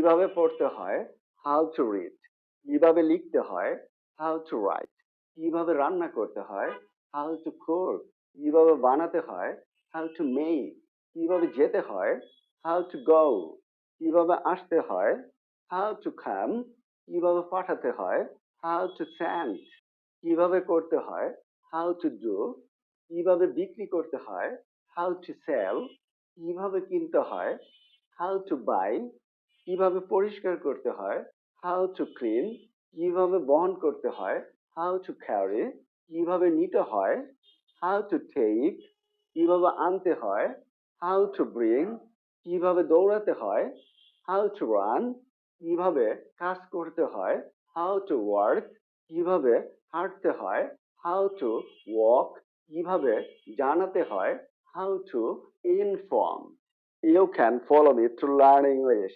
কিভাবে পড়তে হয়, হাউ টু রিড। কিভাবে লিখতে হয়, হাউ টু রাইট। কিভাবে রান্না করতে হয়, হাউ টু কুক। কিভাবে বানাতে হয়, হাউ টু মেক। কিভাবে যেতে হয়, হাউ টু গো। কিভাবে আসতে হয়, হাউ টু কাম। কিভাবে পাঠাতে হয়, হাউ টু সেন্ড। কিভাবে করতে হয়, হাউ টু ডু। কিভাবে বিক্রি করতে হয়, হাউ টু সেল। কিভাবে কিনতে হয়, হাউ টু বাই। কিভাবে পরিষ্কার করতে হয়, হাউ টু ক্লিন। কিভাবে বহন করতে হয়, হাউ টু ক্যারি। কিভাবে নিতে হয়, হাউ টু টেক। কিভাবে আনতে হয়, হাউ টু ব্রিং। কিভাবে দৌড়াতে হয়, হাউ টু রান। কিভাবে কাজ করতে হয়, হাউ টু ওয়ার্ক। কিভাবে হাঁটতে হয়, হাউ টু ওয়াক। কিভাবে জানাতে হয়, how to inform. You can follow me to learn English.